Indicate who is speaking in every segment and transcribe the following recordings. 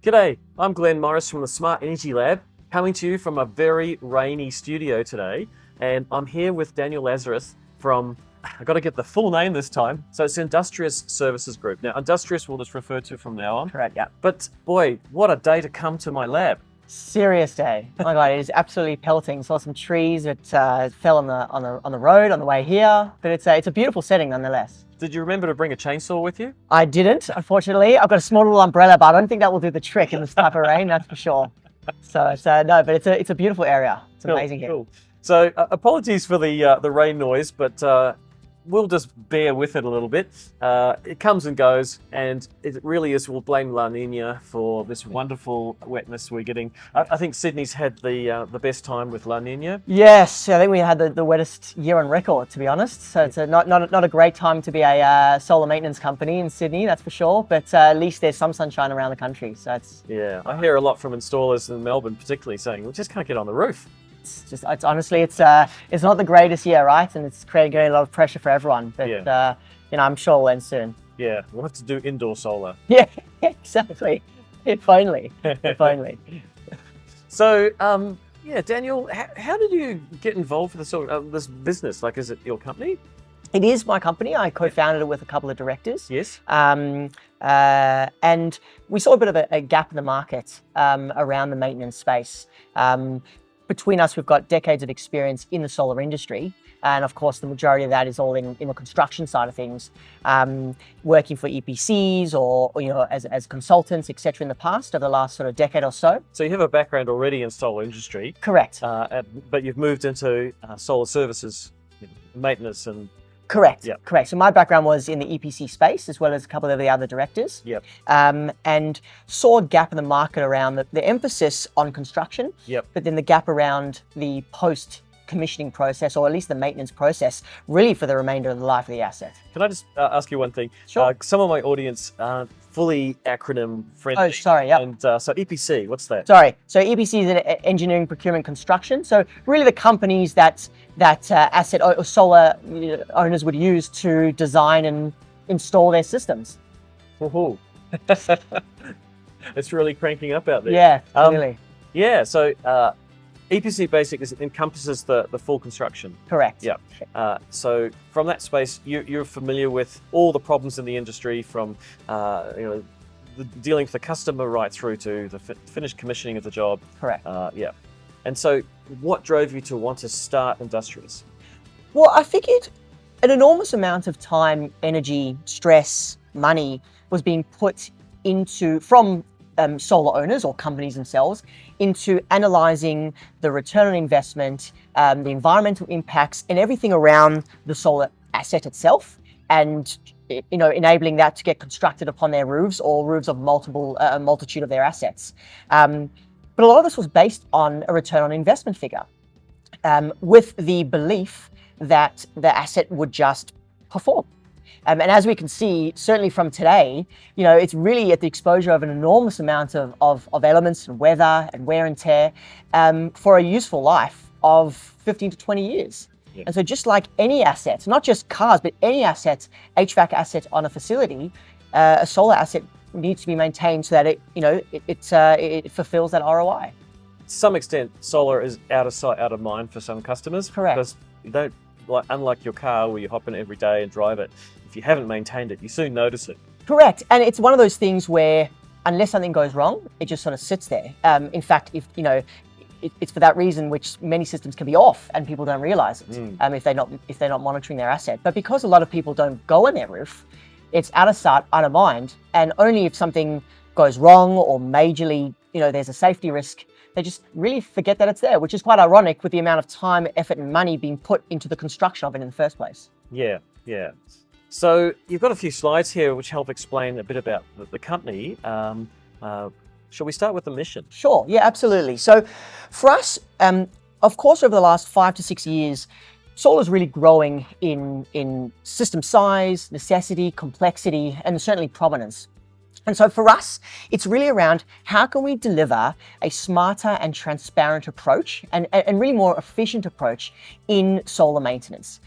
Speaker 1: G'day, I'm Glenn Morris from the Smart Energy Lab, coming to you from a very rainy studio today. And I'm here with Daniel Lazarus from, I've got to get the full name this time, so it's Industrias Services Group. Now, Industrias we'll just refer to from now on.
Speaker 2: Correct, yeah.
Speaker 1: But boy, what a day to come to my lab.
Speaker 2: Serious day. Oh my God, it is absolutely pelting. Saw some trees that fell on the road on the way here, but it's a beautiful setting nonetheless.
Speaker 1: Did you remember to bring a chainsaw with you?
Speaker 2: I didn't, unfortunately. I've got a small little umbrella, but I don't think that will do the trick in this type of rain, that's for sure. So no, but it's a beautiful area. It's amazing here.
Speaker 1: Cool. So apologies for the rain noise, but we'll just bear with it a little bit. It comes and goes, and it really is, we'll blame La Nina for this wonderful wetness we're getting. I think Sydney's had the best time with La Nina.
Speaker 2: Yes, I think we had the wettest year on record, to be honest. So it's not a great time to be a solar maintenance company in Sydney, that's for sure. But at least there's some sunshine around the country. So it's
Speaker 1: I hear a lot from installers in Melbourne, particularly saying we just can't get on the roof.
Speaker 2: It's honestly, it's not the greatest year, right? And it's creating a lot of pressure for everyone. But I'm sure we'll end soon.
Speaker 1: Yeah, we'll have to do indoor solar.
Speaker 2: Yeah, exactly. If only. If only.
Speaker 1: So, Daniel, how did you get involved with this business? Like, is it your company?
Speaker 2: It is my company. I co-founded it with a couple of directors.
Speaker 1: Yes.
Speaker 2: And we saw a bit of a gap in the market around the maintenance space. Between us, we've got decades of experience in the solar industry. And of course, the majority of that is all in the construction side of things, working for EPCs or as consultants, etc. in the past, over the last sort of decade or so.
Speaker 1: So you have a background already in solar industry.
Speaker 2: Correct.
Speaker 1: But you've moved into solar services, maintenance and...
Speaker 2: Correct.
Speaker 1: Yep.
Speaker 2: Correct. So my background was in the EPC space, as well as a couple of the other directors.
Speaker 1: Yep.
Speaker 2: And saw a gap in the market around the emphasis on construction.
Speaker 1: Yep.
Speaker 2: But then the gap around the post-commissioning process, or at least the maintenance process, really for the remainder of the life of the asset.
Speaker 1: Can I just ask you one thing?
Speaker 2: Sure.
Speaker 1: Some of my audience aren't fully acronym friendly.
Speaker 2: Oh, sorry. Yeah.
Speaker 1: And so EPC, what's that?
Speaker 2: Sorry. So EPC is engineering, procurement, construction. So really the companies that asset or solar owners would use to design and install their systems.
Speaker 1: Woohoo. It's really cranking up out there.
Speaker 2: Yeah, clearly.
Speaker 1: So EPC basically encompasses the full construction.
Speaker 2: Correct.
Speaker 1: Yeah. So from that space, you're familiar with all the problems in the industry, from dealing with the customer right through to the finished commissioning of the job.
Speaker 2: Correct.
Speaker 1: And so what drove you to want to start Industrias?
Speaker 2: Well, I figured an enormous amount of time, energy, stress, money was being put from solar owners or companies themselves into analysing the return on investment, the environmental impacts, and everything around the solar asset itself, and enabling that to get constructed upon their roofs or roofs of multitude of their assets. But a lot of this was based on a return on investment figure, with the belief that the asset would just perform. And as we can see, certainly from today, it's really at the exposure of an enormous amount of elements and weather and wear and tear for a useful life of 15 to 20 years. Yeah. And so just like any asset, not just cars, but any asset, HVAC asset on a facility, a solar asset needs to be maintained so that it fulfills that ROI.
Speaker 1: To some extent, solar is out of sight, out of mind for some customers.
Speaker 2: Correct.
Speaker 1: Because you don't, unlike your car where you hop in every day and drive it, if you haven't maintained it, you soon notice it.
Speaker 2: Correct. And it's one of those things where unless something goes wrong, it just sort of sits there. In fact, it's for that reason which many systems can be off and people don't realize it if they're not monitoring their asset. But because a lot of people don't go on their roof, it's out of sight, out of mind. And only if something goes wrong or majorly, there's a safety risk, they just really forget that it's there, which is quite ironic with the amount of time, effort, and money being put into the construction of it in the first place.
Speaker 1: Yeah. So you've got a few slides here which help explain a bit about the company. Shall we start with the mission?
Speaker 2: Sure, yeah, absolutely. So for us, of course, over the last 5 to 6 years, solar is really growing in system size, necessity, complexity, and certainly prominence. And so for us, it's really around how can we deliver a smarter and transparent approach and really more efficient approach in solar maintenance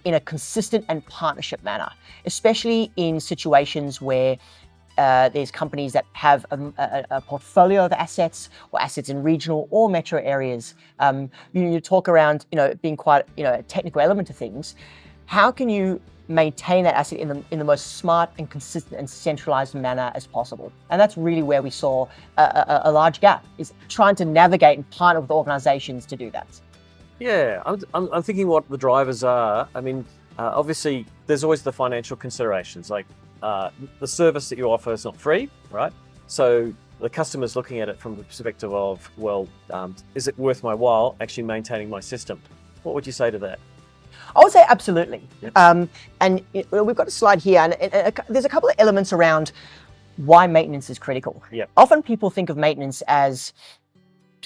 Speaker 2: in a consistent and partnership manner, especially in situations where there's companies that have a portfolio of assets or assets in regional or metro areas. You talk around, being quite, a technical element to things. How can you maintain that asset in the most smart and consistent and centralized manner as possible? And that's really where we saw a large gap, is trying to navigate and partner with organizations to do that.
Speaker 1: Yeah, I'm thinking what the drivers are. I mean, obviously, there's always the financial considerations, like the service that you offer is not free, right? So the customer's looking at it from the perspective of, well, is it worth my while actually maintaining my system? What would you say to that?
Speaker 2: I would say absolutely.
Speaker 1: Yep.
Speaker 2: And we've got a slide here, and there's a couple of elements around why maintenance is critical.
Speaker 1: Yep.
Speaker 2: Often people think of maintenance as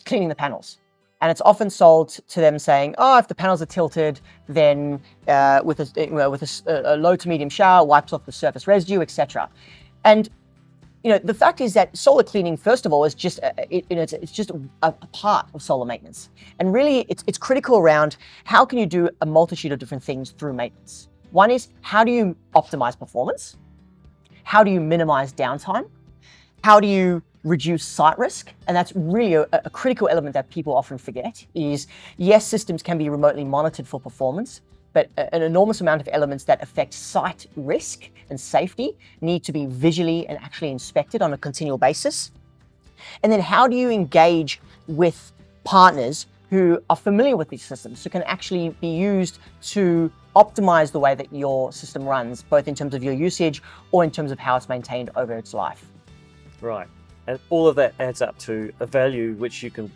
Speaker 2: cleaning the panels. And it's often sold to them saying, oh, if the panels are tilted, then with a low to medium shower, wipes off the surface residue, etc. And the fact is that solar cleaning, first of all, is just it's just a part of solar maintenance. And really, it's critical around how can you do a multitude of different things through maintenance. One is, how do you optimize performance? How do you minimize downtime? How do you reduce site risk? And that's really a critical element that people often forget is, yes, systems can be remotely monitored for performance, but an enormous amount of elements that affect site risk and safety need to be visually and actually inspected on a continual basis. And then how do you engage with partners who are familiar with these systems, so can actually be used to optimize the way that your system runs, both in terms of your usage or in terms of how it's maintained over its life.
Speaker 1: Right. And all of that adds up to a value which you can,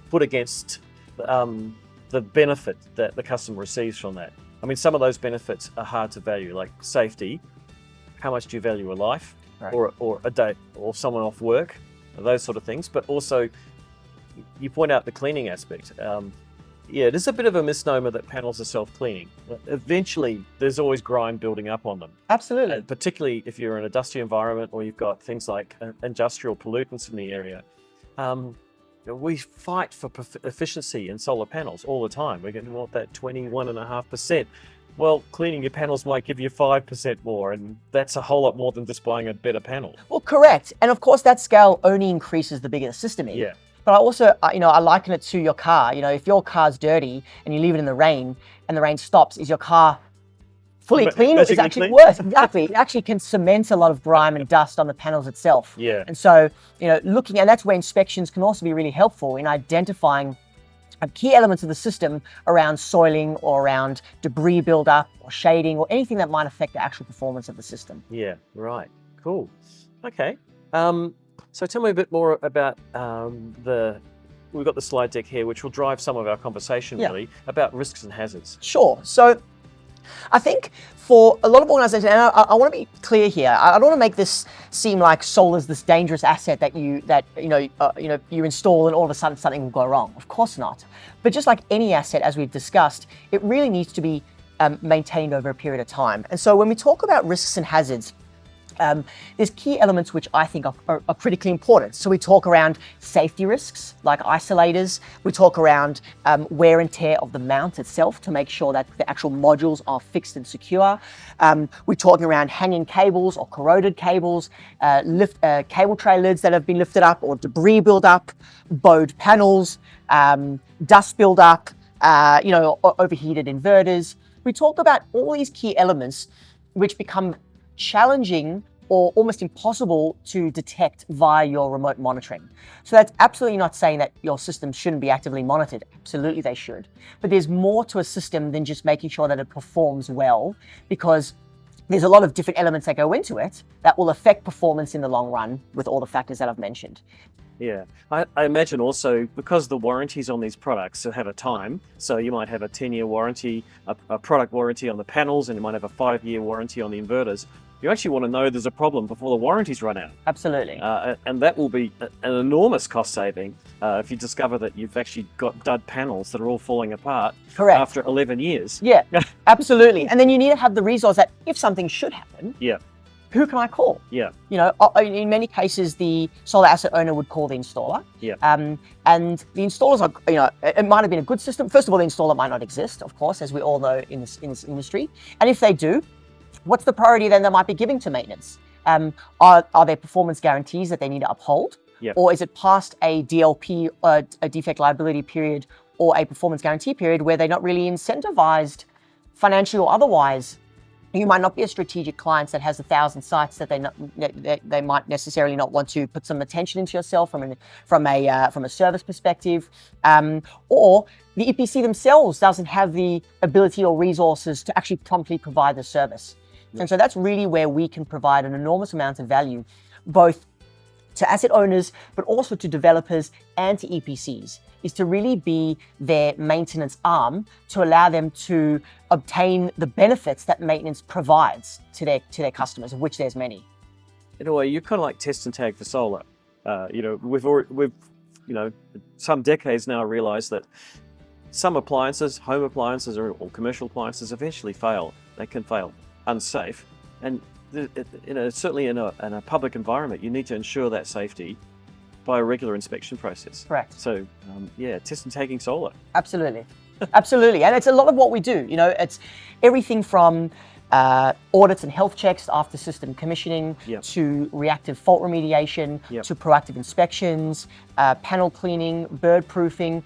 Speaker 1: put against the benefit that the customer receives from that. I mean, some of those benefits are hard to value, like safety. How much do you value a life, right, or a day, or someone off work, those sort of things. But also, you point out the cleaning aspect. It is a bit of a misnomer that panels are self-cleaning. Eventually, there's always grime building up on them.
Speaker 2: Absolutely.
Speaker 1: Particularly if you're in an industrial environment or you've got things like industrial pollutants in the area. We fight for efficiency in solar panels all the time. We're going to want that 21.5%. Well, cleaning your panels might give you 5% more, and that's a whole lot more than just buying a better panel.
Speaker 2: Well, correct. And of course, that scale only increases the bigger the system is.
Speaker 1: Yeah.
Speaker 2: But I also, I liken it to your car. If your car's dirty and you leave it in the rain and the rain stops, is your car fully clean? It's actually worse. Exactly. It actually can cement a lot of grime and dust on the panels itself.
Speaker 1: Yeah.
Speaker 2: And so, looking, and that's where inspections can also be really helpful in identifying key elements of the system around soiling or around debris buildup or shading or anything that might affect the actual performance of the system.
Speaker 1: Yeah, right. Cool. Okay. So tell me a bit more about we've got the slide deck here, which will drive some of our conversation really about risks and hazards.
Speaker 2: Sure. So I think for a lot of organizations, and I want to be clear here, I don't want to make this seem like solar's this dangerous asset that you install and all of a sudden something will go wrong. Of course not. But just like any asset, as we've discussed, it really needs to be maintained over a period of time. And so when we talk about risks and hazards, there's key elements which I think are critically important. So we talk around safety risks like isolators. We talk around wear and tear of the mount itself to make sure that the actual modules are fixed and secure. We're talking around hanging cables or corroded cables, cable tray lids that have been lifted up or debris buildup, bowed panels, dust buildup, overheated inverters. We talk about all these key elements which become challenging or almost impossible to detect via your remote monitoring. So that's absolutely not saying that your systems shouldn't be actively monitored. Absolutely they should. But there's more to a system than just making sure that it performs well, because there's a lot of different elements that go into it that will affect performance in the long run with all the factors that I've mentioned.
Speaker 1: Yeah, I imagine also because the warranties on these products have a time, so you might have a 10-year warranty, a product warranty on the panels, and you might have a 5-year warranty on the inverters. You actually want to know there's a problem before the warranties run out.
Speaker 2: Absolutely.
Speaker 1: And that will be an enormous cost saving if you discover that you've actually got dud panels that are all falling apart.
Speaker 2: Correct.
Speaker 1: After 11 years.
Speaker 2: Yeah, absolutely. And then you need to have the resource that if something should happen,
Speaker 1: yeah,
Speaker 2: who can I call?
Speaker 1: Yeah.
Speaker 2: In many cases, the solar asset owner would call the installer.
Speaker 1: Yeah.
Speaker 2: And the installers are, it might have been a good system. First of all, the installer might not exist, of course, as we all know in this industry. And if they do, what's the priority then they might be giving to maintenance? Are there performance guarantees that they need to uphold?
Speaker 1: Yep.
Speaker 2: Or is it past a DLP, a defect liability period, or a performance guarantee period where they're not really incentivized financially or otherwise? You might not be a strategic client that has 1,000 sites that they might necessarily not want to put some attention into yourself from a service perspective, or the EPC themselves doesn't have the ability or resources to actually promptly provide the service. Yep. And so that's really where we can provide an enormous amount of value, both to asset owners, but also to developers and to EPCs, is to really be their maintenance arm to allow them to obtain the benefits that maintenance provides to their customers, of which there's many.
Speaker 1: In a way, you're kind of like test and tag for solar. We've some decades now realized that some appliances, home appliances or commercial appliances, eventually fail. They can fail unsafe, and certainly in a public environment, you need to ensure that safety by a regular inspection process.
Speaker 2: Correct.
Speaker 1: So, test and tagging solar.
Speaker 2: Absolutely. Absolutely. And it's a lot of what we do. It's everything from audits and health checks after system commissioning,
Speaker 1: Yep.
Speaker 2: to reactive fault remediation,
Speaker 1: Yep.
Speaker 2: to proactive inspections, panel cleaning, bird proofing,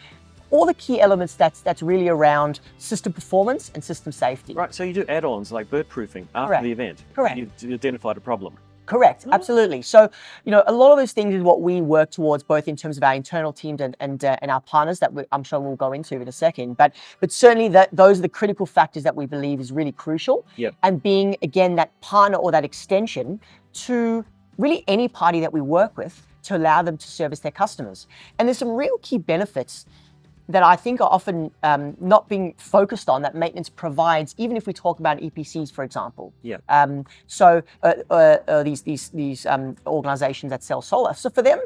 Speaker 2: all the key elements that's really around system performance and system safety.
Speaker 1: Right, so you do add-ons like bird proofing after
Speaker 2: Correct.
Speaker 1: the event.
Speaker 2: Correct.
Speaker 1: You identified a problem.
Speaker 2: Correct, absolutely. So, a lot of those things is what we work towards, both in terms of our internal teams and our partners that I'm sure we'll go into in a second. But certainly those are the critical factors that we believe is really crucial.
Speaker 1: Yep.
Speaker 2: And being, again, that partner or that extension to really any party that we work with to allow them to service their customers. And there's some real key benefits that I think are often not being focused on that maintenance provides, even if we talk about EPCs, for example.
Speaker 1: Yeah.
Speaker 2: These organizations that sell solar. So for them,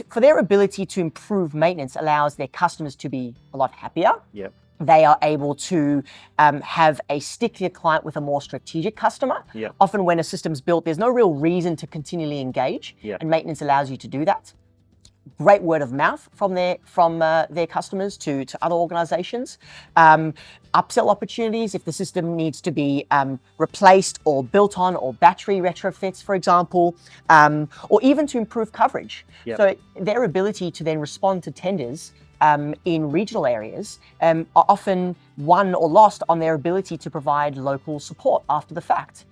Speaker 2: for their ability to improve maintenance allows their customers to be a lot happier.
Speaker 1: Yep.
Speaker 2: They are able to have a stickier client with a more strategic customer.
Speaker 1: Yep.
Speaker 2: Often when a system's built, there's no real reason to continually engage,
Speaker 1: Yep.
Speaker 2: and maintenance allows you to do that. Great word of mouth from their customers to other organizations. Upsell opportunities if the system needs to be replaced or built on, or battery retrofits, for example, or even to improve coverage.
Speaker 1: Yep.
Speaker 2: So their ability to then respond to tenders in regional areas are often won or lost on their ability to provide local support after the fact.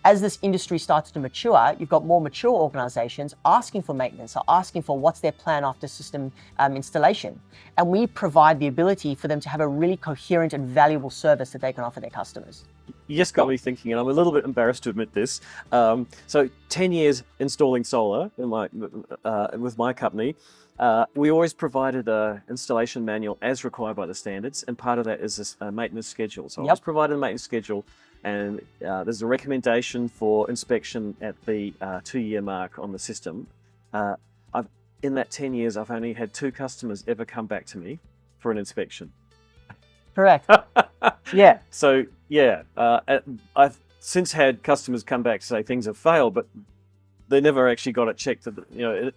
Speaker 2: As this industry starts to mature, you've got more mature organizations asking for maintenance, or asking for what's their plan after system installation. And we provide the ability for them to have a really coherent and valuable service that they can offer their customers.
Speaker 1: You just got me thinking, and I'm a little bit embarrassed to admit this. So 10 years installing solar with my company. We always provided an installation manual as required by the standards, and part of that is a maintenance schedule. So I always provided a maintenance schedule, and there's a recommendation for inspection at the 2-year mark on the system. In that 10 years, I've only had 2 customers ever come back to me for an inspection.
Speaker 2: Correct. Yeah.
Speaker 1: So I've since had customers come back to say things have failed, but they never actually got it checked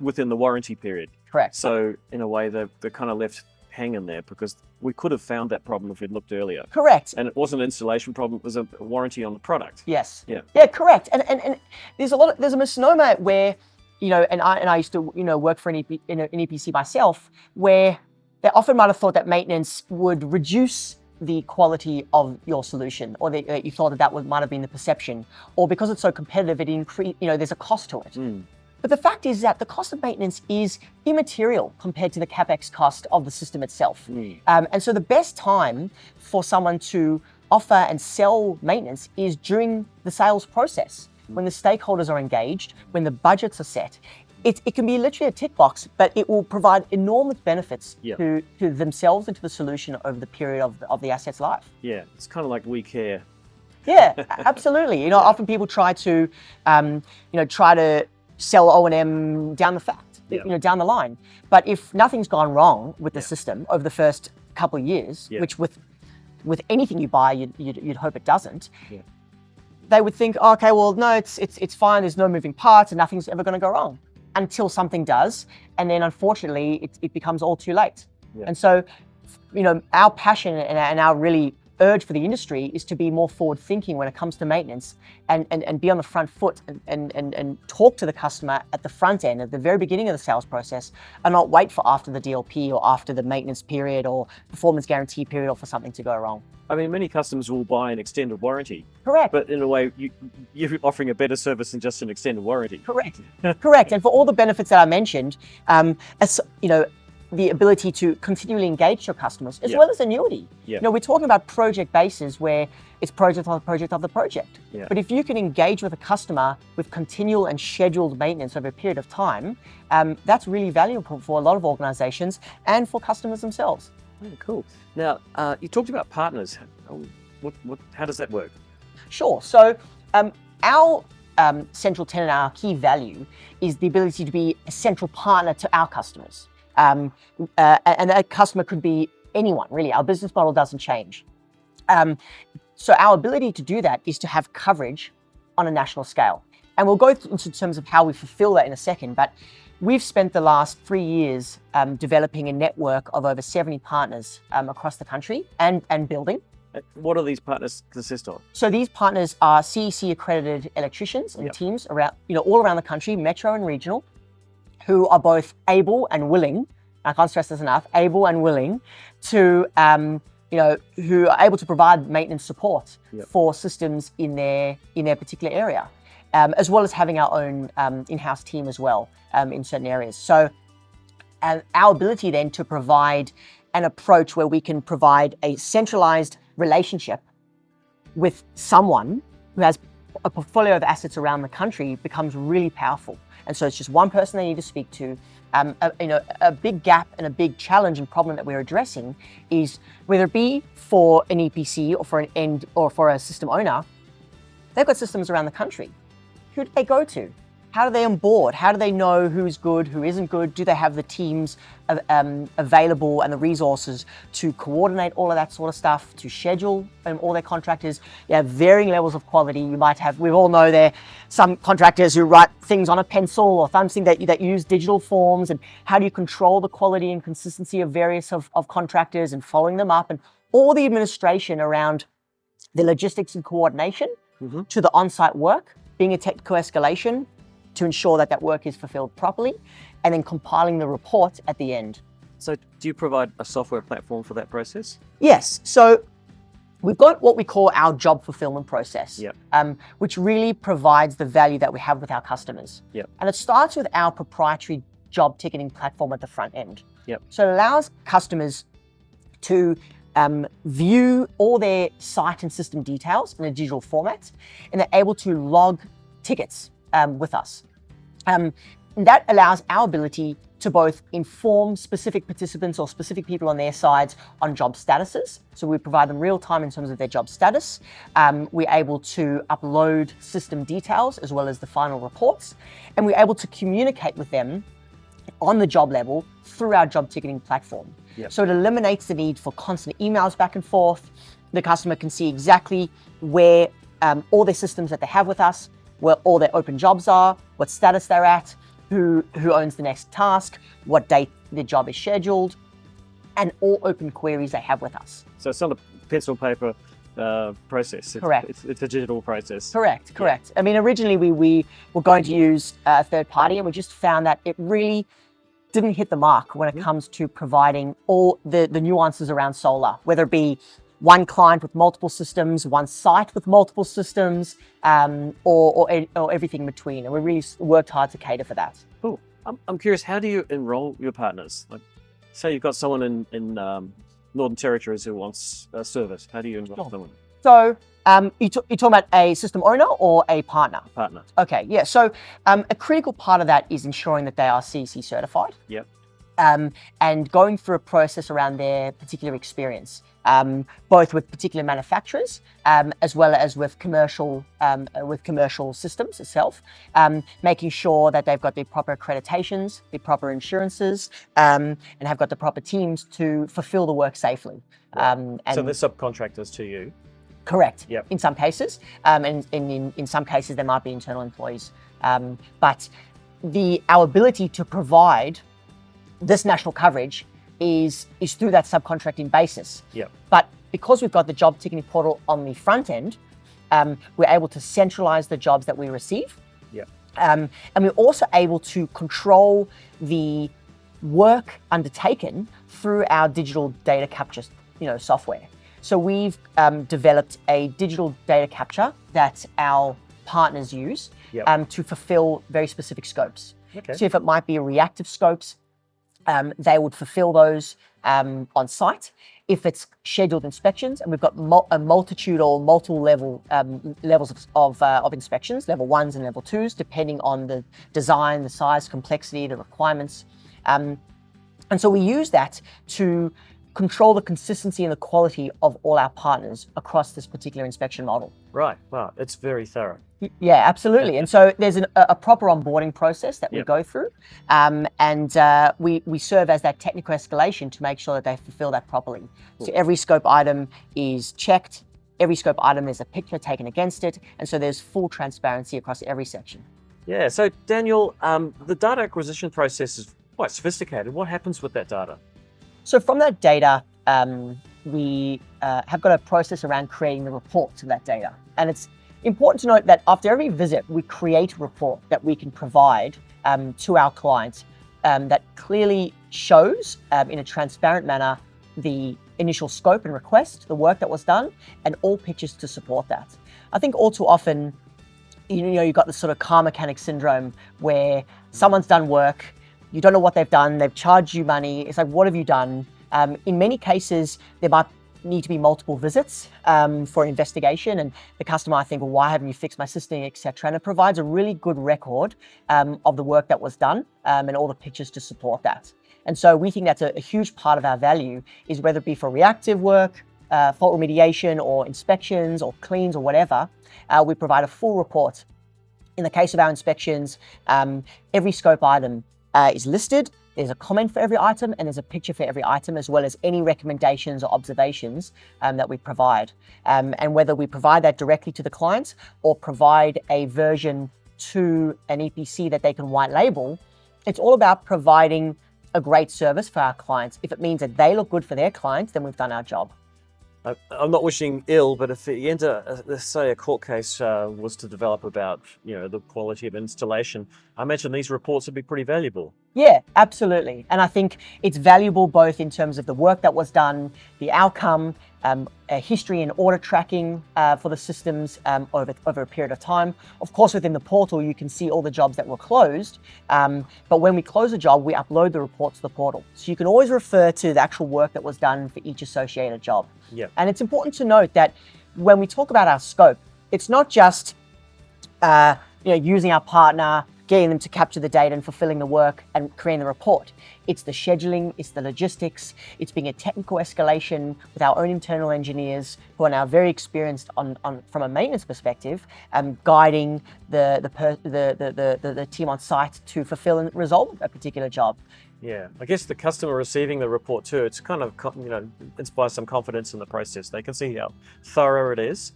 Speaker 1: within the warranty period.
Speaker 2: Correct.
Speaker 1: So in a way, they're kind of left hanging there, because we could have found that problem if we'd looked earlier.
Speaker 2: Correct.
Speaker 1: And it wasn't an installation problem; it was a warranty on the product.
Speaker 2: Yes.
Speaker 1: Yeah.
Speaker 2: Yeah. Correct. And there's a misnomer where, and I used to work for an EPC myself, where they often might have thought that maintenance would reduce the quality of your solution, or that you thought that might have been the perception, or because it's so competitive, there's a cost to it. Mm. But the fact is that the cost of maintenance is immaterial compared to the CapEx cost of the system itself. Mm. And so the best time for someone to offer and sell maintenance is during the sales process, when the stakeholders are engaged, when the budgets are set. It can be literally a tick box, but it will provide enormous benefits to themselves and to the solution over the period of the asset's life.
Speaker 1: Yeah, it's kind of like we care.
Speaker 2: Yeah, absolutely. Often people try to sell O&M down the fact, down the line. But if nothing's gone wrong with the system over the first couple of years, which with anything you buy, you'd hope it doesn't. Yeah. They would think, okay, well, no, it's fine. There's no moving parts, and nothing's ever going to go wrong, until something does, and then unfortunately it becomes all too late. Yeah. And so, our passion and our really urge for the industry is to be more forward thinking when it comes to maintenance and be on the front foot and talk to the customer at the front end, at the very beginning of the sales process, and not wait for after the DLP or after the maintenance period or performance guarantee period or for something to go wrong.
Speaker 1: I mean, many customers will buy an extended warranty.
Speaker 2: Correct.
Speaker 1: But in a way, you're offering a better service than just an extended warranty.
Speaker 2: Correct. Correct. And for all the benefits that I mentioned, as you know, the ability to continually engage your customers as well as annuity.
Speaker 1: Yeah.
Speaker 2: You know, we're talking about project bases where it's project after project after project.
Speaker 1: Yeah.
Speaker 2: But if you can engage with a customer with continual and scheduled maintenance over a period of time, that's really valuable for a lot of organizations and for customers themselves.
Speaker 1: Oh, cool. Now, you talked about partners. How does that work?
Speaker 2: Sure. So our central tenet, our key value is the ability to be a central partner to our customers. And that customer could be anyone, really. Our business model doesn't change. So our ability to do that is to have coverage on a national scale. And we'll go into terms of how we fulfill that in a second, but we've spent the last 3 years developing a network of over 70 partners across the country and building.
Speaker 1: What do these partners consist of?
Speaker 2: So these partners are CEC accredited electricians and teams around, all around the country, metro and regional, who are both able and willing, I can't stress this enough, able and willing to, who are able to provide maintenance support for systems in their particular area, as well as having our own in-house team as well in certain areas. So our ability then to provide an approach where we can provide a centralized relationship with someone who has a portfolio of assets around the country becomes really powerful. And so it's just one person they need to speak to. A big gap and a big challenge and problem that we're addressing is whether it be for an EPC or for an end or for a system owner, they've got systems around the country. Who do they go to? How do they onboard? How do they know who's good, who isn't good? Do they have the teams available and the resources to coordinate all of that sort of stuff, to schedule all their contractors? You have varying levels of quality. You might have, we all know there, some contractors who write things on a pencil or something that use digital forms. And how do you control the quality and consistency of various of contractors and following them up and all the administration around the logistics and coordination to the on-site work, being a technical escalation, to ensure that work is fulfilled properly, and then compiling the report at the end.
Speaker 1: So do you provide a software platform for that process?
Speaker 2: Yes. So we've got what we call our job fulfillment process, which really provides the value that we have with our customers. And it starts with our proprietary job ticketing platform at the front end. So it allows customers to view all their site and system details in a digital format, and they're able to log tickets with us. That allows our ability to both inform specific participants or specific people on their sides on job statuses. So we provide them real time in terms of their job status. We're able to upload system details as well as the final reports. And we're able to communicate with them on the job level through our job ticketing platform. So it eliminates the need for constant emails back and forth. The customer can see exactly where all their systems that they have with us, where all their open jobs are, what status they're at, who owns the next task, what date the job is scheduled, and all open queries they have with us.
Speaker 1: So it's not a pencil paper process.
Speaker 2: Correct.
Speaker 1: It's a digital process.
Speaker 2: Correct. I mean, originally we were going to use a third party, and we just found that it really didn't hit the mark when it comes to providing all the nuances around solar, whether it be one client with multiple systems, one site with multiple systems, or everything in between. And we really worked hard to cater for that.
Speaker 1: Cool. I'm curious, how do you enroll your partners? Like, say you've got someone in Northern Territories who wants a service. How do you enroll them?
Speaker 2: So you're talking about a system owner or a partner?
Speaker 1: Partner.
Speaker 2: Okay, yeah. So a critical part of that is ensuring that they are CEC certified. And going through a process around their particular experience, both with particular manufacturers as well as with commercial systems itself, making sure that they've got the proper accreditations, the proper insurances, and have got the proper teams to fulfill the work safely.
Speaker 1: So they're subcontractors to you?
Speaker 2: Correct. In some cases, and in some cases there might be internal employees, but our ability to provide this national coverage is through that subcontracting basis. But because we've got the job ticketing portal on the front end, we're able to centralize the jobs that we receive.
Speaker 1: Yeah.
Speaker 2: And we're also able to control the work undertaken through our digital data capture, software. So we've developed a digital data capture that our partners use to fulfill very specific scopes.
Speaker 1: Okay.
Speaker 2: So if it might be reactive scopes, they would fulfill those on site. If it's scheduled inspections, and we've got a multitude or multiple levels of inspections, level 1s and level 2s, depending on the design, the size, complexity, the requirements. And so we use that to control the consistency and the quality of all our partners across this particular inspection model.
Speaker 1: Right. Wow. It's very thorough.
Speaker 2: Yeah, absolutely. And so there's a proper onboarding process that we go through, and we serve as that technical escalation to make sure that they fulfill that properly. Cool. So every scope item is checked. Every scope item, there's a picture taken against it, and so there's full transparency across every section.
Speaker 1: Yeah. So Daniel, the data acquisition process is quite sophisticated. What happens with that data?
Speaker 2: So from that data, we have got a process around creating the reports of that data. And it's important to note that after every visit, we create a report that we can provide to our clients that clearly shows in a transparent manner the initial scope and request, the work that was done, and all pictures to support that. I think all too often, you've got this sort of car mechanic syndrome where someone's done work, you don't know what they've done, they've charged you money, it's like, what have you done? In many cases, there might need to be multiple visits for investigation, and the customer might think, well, why haven't you fixed my system, etc. And it provides a really good record of the work that was done and all the pictures to support that. And so we think that's a huge part of our value, is whether it be for reactive work, fault remediation, or inspections, or cleans, or whatever, we provide a full report. In the case of our inspections, every scope item is listed. There's a comment for every item, and there's a picture for every item, as well as any recommendations or observations that we provide. And whether we provide that directly to the clients or provide a version to an EPC that they can white label, it's all about providing a great service for our clients. If it means that they look good for their clients, then we've done our job.
Speaker 1: I'm not wishing ill, but if the end, let's say a court case was to develop about, the quality of installation, I imagine these reports would be pretty valuable.
Speaker 2: Yeah, absolutely. And I think it's valuable both in terms of the work that was done, the outcome, a history and audit tracking for the systems over a period of time. Of course, within the portal, you can see all the jobs that were closed. But when we close a job, we upload the report to the portal. So you can always refer to the actual work that was done for each associated job.
Speaker 1: Yeah.
Speaker 2: And it's important to note that when we talk about our scope, it's not just using our partner, getting them to capture the data and fulfilling the work and creating the report. It's the scheduling, it's the logistics, it's being a technical escalation with our own internal engineers who are now very experienced on from a maintenance perspective, guiding the team on site to fulfill and resolve a particular job.
Speaker 1: Yeah, I guess the customer receiving the report too, it's kind of, inspires some confidence in the process. They can see how thorough it is.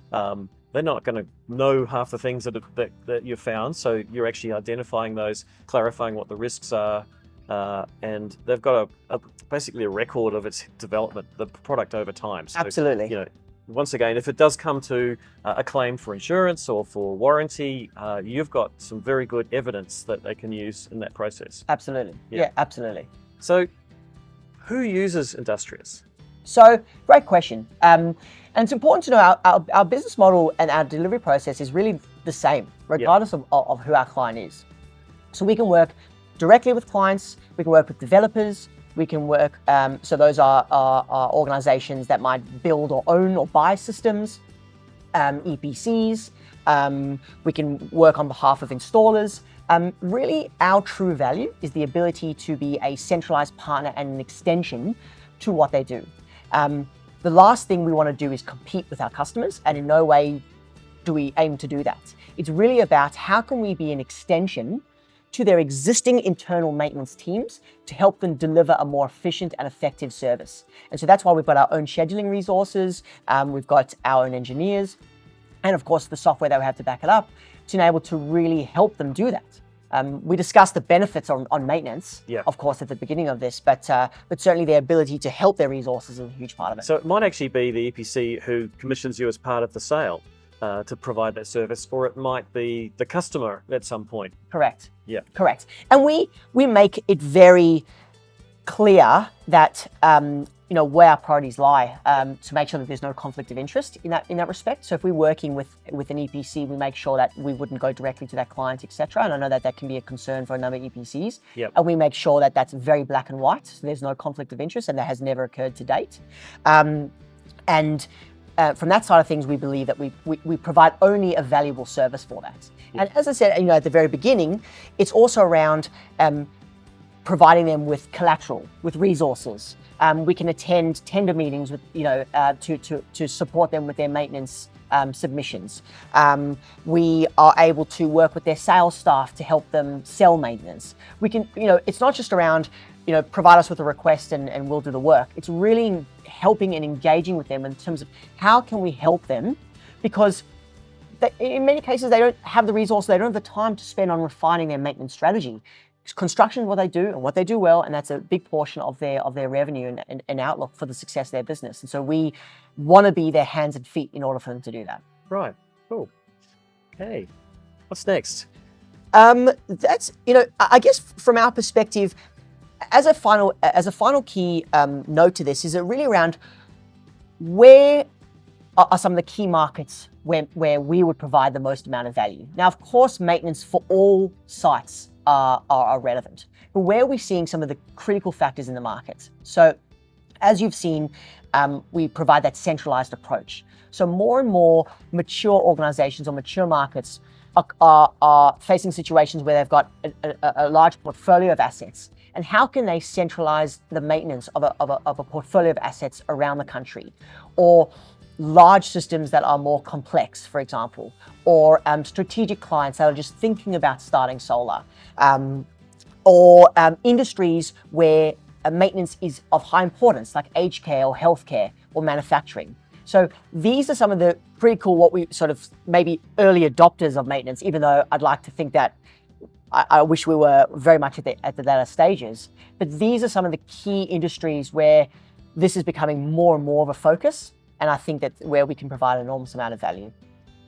Speaker 1: They're not going to know half the things that you've found, so you're actually identifying those, clarifying what the risks are, and they've got basically a record of its development, the product over time. So,
Speaker 2: absolutely.
Speaker 1: Once again, if it does come to a claim for insurance or for warranty, you've got some very good evidence that they can use in that process.
Speaker 2: Absolutely. Yeah, absolutely.
Speaker 1: So, who uses Industrias?
Speaker 2: So, great question. And it's important to know our business model and our delivery process is really the same, regardless of who our client is. So we can work directly with clients, we can work with developers, we can work, so those are organizations that might build or own or buy systems, EPCs, we can work on behalf of installers. Really, our true value is the ability to be a centralized partner and an extension to what they do. The last thing we want to do is compete with our customers, and in no way do we aim to do that. It's really about how can we be an extension to their existing internal maintenance teams to help them deliver a more efficient and effective service. And so that's why we've got our own scheduling resources, we've got our own engineers, and of course the software that we have to back it up to enable to really help them do that. We discussed the benefits on maintenance,
Speaker 1: Yeah.
Speaker 2: of course, at the beginning of this, but certainly their ability to help their resources is a huge part of it.
Speaker 1: So it might actually be the EPC who commissions you as part of the sale to provide that service, or it might be the customer at some point.
Speaker 2: Correct.
Speaker 1: Yeah.
Speaker 2: Correct. And we make it very clear that where our priorities lie, to make sure that there's no conflict of interest in that respect. So if we're working with an EPC, we make sure that we wouldn't go directly to that client, etc. And I know that can be a concern for a number of EPCs.
Speaker 1: Yep.
Speaker 2: And we make sure that that's very black and white. So there's no conflict of interest, and that has never occurred to date. From that side of things, we believe that we provide only a valuable service for that.
Speaker 1: Yep.
Speaker 2: And as I said, at the very beginning, it's also around providing them with collateral, with resources. We can attend tender meetings with, to support them with their maintenance submissions. We are able to work with their sales staff to help them sell maintenance. We can, it's not just around, provide us with a request and we'll do the work. It's really helping and engaging with them in terms of how can we help them, because in many cases they don't have the resources, they don't have the time to spend on refining their maintenance strategy. Construction is what they do and what they do well, and that's a big portion of their revenue and outlook for the success of their business. And so we want to be their hands and feet in order for them to do that.
Speaker 1: Right. Cool. Okay. What's next?
Speaker 2: That's I guess from our perspective, as a final key note to this, is it really around where are some of the key markets where we would provide the most amount of value. Now, of course, maintenance for all sites are relevant, but where are we seeing some of the critical factors in the market? So as you've seen, we provide that centralized approach. So more and more mature organizations or mature markets are facing situations where they've got a large portfolio of assets. And how can they centralize the maintenance of a portfolio of assets around the country? Or large systems that are more complex, for example, or strategic clients that are just thinking about starting solar, or industries where maintenance is of high importance, like aged care or healthcare or manufacturing. So these are some of the critical, what we sort of maybe early adopters of maintenance, even though I'd like to think that I wish we were very much at the latter stages. But these are some of the key industries where this is becoming more and more of a focus. And I think that where we can provide an enormous amount of value.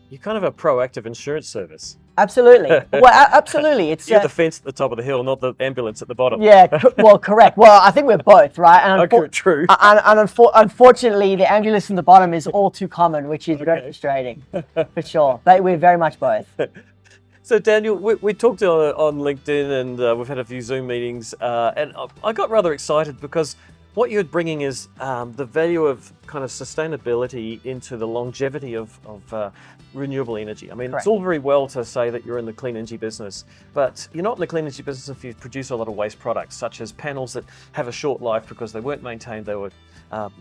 Speaker 1: You're kind of a proactive insurance service.
Speaker 2: Absolutely. Well, absolutely. It's
Speaker 1: You're the fence at the top of the hill, not the ambulance at the bottom.
Speaker 2: Yeah, well, correct. Well, I think we're both, right? And
Speaker 1: true.
Speaker 2: Unfortunately, the ambulance in the bottom is all too common, which is very frustrating, for sure. But we're very much both.
Speaker 1: So Daniel, we talked on LinkedIn, and we've had a few Zoom meetings, and I got rather excited because what you're bringing is the value of kind of sustainability into the longevity of renewable energy. I mean,
Speaker 2: Correct.
Speaker 1: It's all very well to say that you're in the clean energy business, but you're not in the clean energy business if you produce a lot of waste products, such as panels that have a short life because they weren't maintained, they were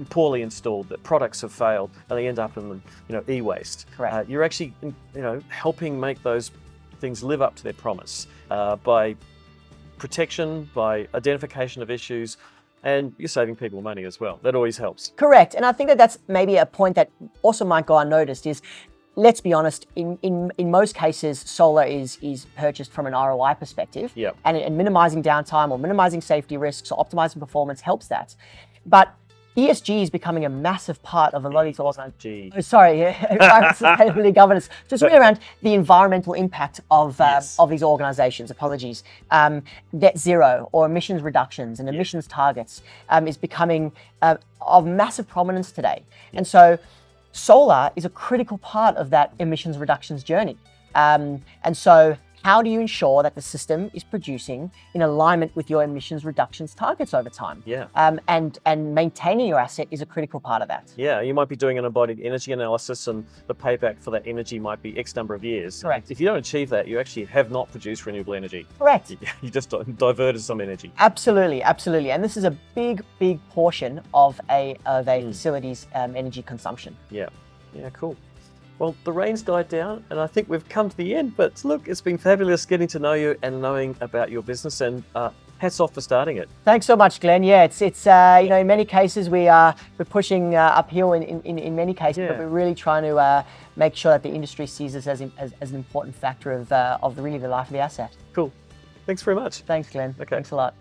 Speaker 1: poorly installed, that products have failed, and they end up in e-waste.
Speaker 2: Correct.
Speaker 1: You're actually helping make those things live up to their promise by protection, by identification of issues. And you're saving people money as well. That always helps.
Speaker 2: Correct. And I think that that's maybe a point that also might go unnoticed is, let's be honest, in most cases, solar is purchased from an ROI perspective.
Speaker 1: Yep.
Speaker 2: And minimizing downtime or minimizing safety risks or optimizing performance helps that. But ESG is becoming a massive part of a lot of these organizations. Sustainability governance. So it's really around the environmental impact of these organizations. Apologies. Net zero or emissions reductions and emissions targets is becoming of massive prominence today. And so solar is a critical part of that emissions reductions journey. And so how do you ensure that the system is producing in alignment with your emissions reductions targets over time?
Speaker 1: Yeah.
Speaker 2: And maintaining your asset is a critical part of that.
Speaker 1: Yeah, you might be doing an embodied energy analysis, and the payback for that energy might be X number of years.
Speaker 2: Correct.
Speaker 1: If you don't achieve that, you actually have not produced renewable energy.
Speaker 2: Correct.
Speaker 1: You just diverted some energy.
Speaker 2: Absolutely, absolutely. And this is a big portion of a facility's energy consumption.
Speaker 1: Yeah. Yeah, cool. Well, the rain's died down, and I think we've come to the end. But look, it's been fabulous getting to know you and knowing about your business. And hats off for starting it.
Speaker 2: Thanks so much, Glenn. Yeah, it's in many cases we're pushing uphill in many cases, but we're really trying to make sure that the industry sees us as an important factor of really the life of the asset.
Speaker 1: Cool. Thanks very much.
Speaker 2: Thanks, Glenn.
Speaker 1: Okay.
Speaker 2: Thanks a lot.